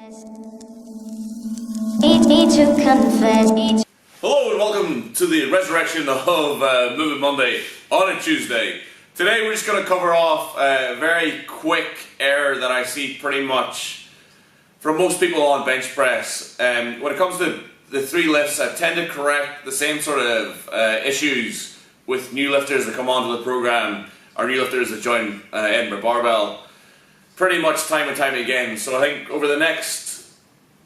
Hello and welcome to the resurrection of Movement Monday on a Tuesday. Today we're just going to cover off a very quick error that I see pretty much from most people on bench press. When it comes to the three lifts, I tend to correct the same sort of issues with new lifters that come onto the program or new lifters that join Edinburgh Barbell pretty much time and time again. So I think over the next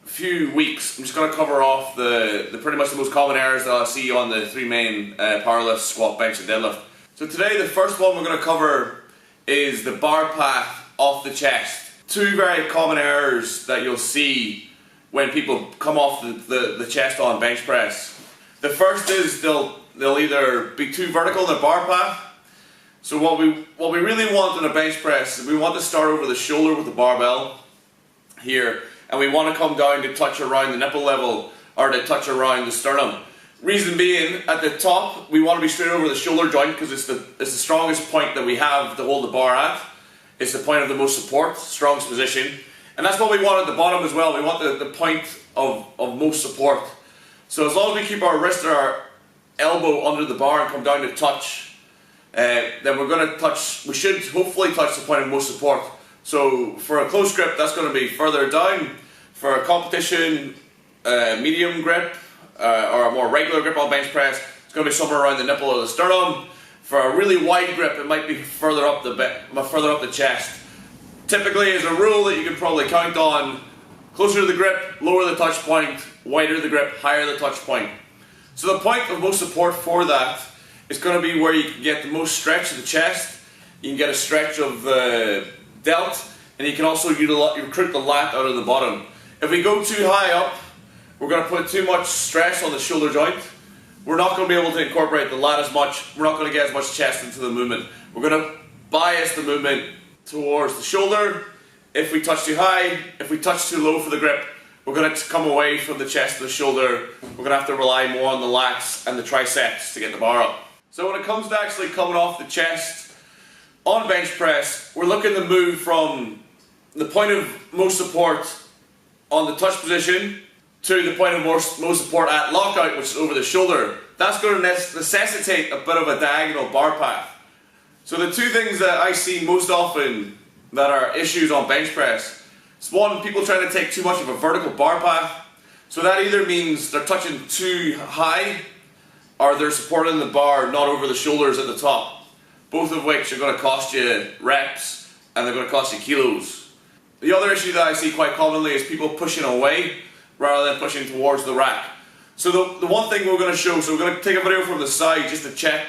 few weeks I'm just going to cover off the pretty much the most common errors that I see on the three main power lifts: squat, bench and deadlift. So today the first one we're going to cover is the bar path off the chest. Two very common errors that you'll see when people come off the chest on bench press. The first is they'll either be too vertical in their bar path. So what we really want in a bench press is we want to start over the shoulder with the barbell here, and we want to come down to touch around the nipple level or to touch around the sternum. Reason being, at the top we want to be straight over the shoulder joint because it's the strongest point that we have to hold the bar at. It's the point of the most support, strongest position, and that's what we want at the bottom as well. We want the point of most support. So as long as we keep our wrist or our elbow under the bar and come down to touch, then we're going to touch, we should hopefully touch the point of most support. So for a close grip, that's going to be further down. For a competition medium grip or a more regular grip on bench press, it's going to be somewhere around the nipple or the sternum. For a really wide grip, it might be further up the chest. Typically, as a rule that you can probably count on, closer to the grip, lower the touch point; wider the grip, higher the touch point. So the point of most support for that is going to be where you can get the most stretch of the chest. You can get a stretch of the delt, and you can also recruit the lat out of the bottom. If we go too high up, we're going to put too much stress on the shoulder joint. We're not going to be able to incorporate the lat as much. We're not going to get as much chest into the movement. We're going to bias the movement towards the shoulder. If we touch too high, if we touch too low for the grip, we're going to come away from the chest to the shoulder. We're going to have to rely more on the lats and the triceps to get the bar up. So when it comes to actually coming off the chest on bench press, we're looking to move from the point of most support on the touch position to the point of most support at lockout, which is over the shoulder. That's going to necessitate a bit of a diagonal bar path. So the two things that I see most often that are issues on bench press is, one, people trying to take too much of a vertical bar path. So that either means they're touching too high or they're supporting the bar not over the shoulders at the top, both of which are going to cost you reps and they're going to cost you kilos. The other issue that I see quite commonly is people pushing away rather than pushing towards the rack. So the one thing we're going to show, so we're going to take a video from the side just to check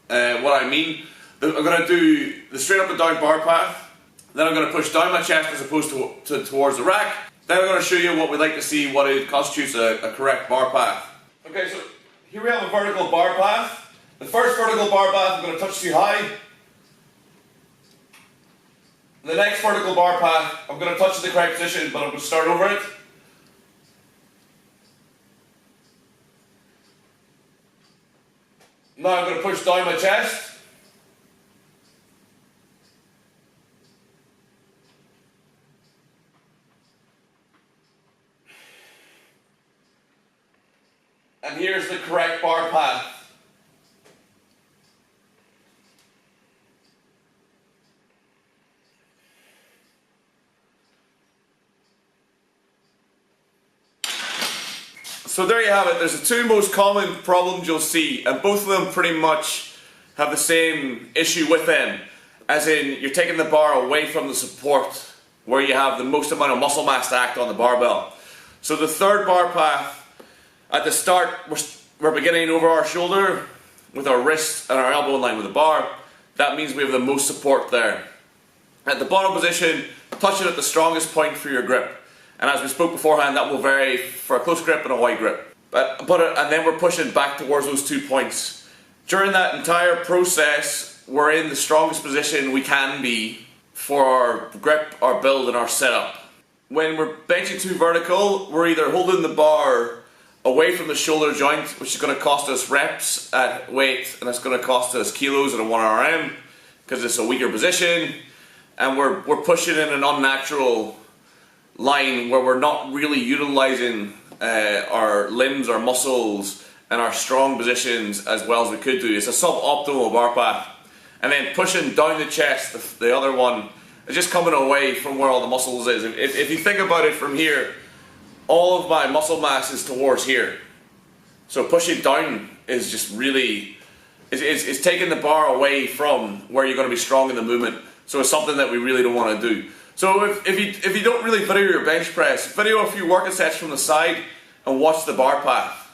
what I mean. I'm going to do the straight up and down bar path, then I'm going to push down my chest as opposed to towards the rack, then I'm going to show you what we'd like to see, what it constitutes a correct bar path. Okay, so here we have a vertical bar path. The first vertical bar path, I'm going to touch too high. The next vertical bar path, I'm going to touch the correct position, but I'm going to start over it. Now I'm going to push down my chest. And here's the correct bar path. So there you have it. There's the two most common problems you'll see, and both of them pretty much have the same issue with them. As in, you're taking the bar away from the support where you have the most amount of muscle mass to act on the barbell. So the third bar path, at the start, we're beginning over our shoulder with our wrist and our elbow in line with the bar. That means we have the most support there. At the bottom position, touch it at the strongest point for your grip. And as we spoke beforehand, that will vary for a close grip and a wide grip. And then we're pushing back towards those 2 points. During that entire process, we're in the strongest position we can be for our grip, our build, and our setup. When we're benching too vertical, we're either holding the bar away from the shoulder joint, which is going to cost us reps at weight, and it's going to cost us kilos at a 1RM because it's a weaker position, and we're pushing in an unnatural line where we're not really utilizing our limbs, our muscles, and our strong positions as well as we could do. It's a suboptimal bar path. And then pushing down the chest, the other one, is just coming away from where all the muscles is. If you think about it from here, all of my muscle mass is towards here. So pushing down is just really, it's taking the bar away from where you're going to be strong in the movement. So it's something that we really don't want to do. So if you don't really video your bench press, video a few workout sets from the side and watch the bar path.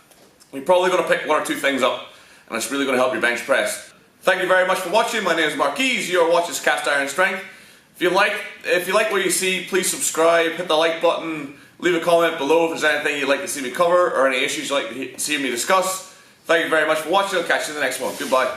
You're probably going to pick one or two things up, and it's really going to help your bench press. Thank you very much for watching. My name is Marquise. You are watching Cast Iron Strength. If you like what you see, please subscribe, hit the like button, leave a comment below if there's anything you'd like to see me cover or any issues you'd like to see me discuss. Thank you very much for watching. I'll catch you in the next one. Goodbye.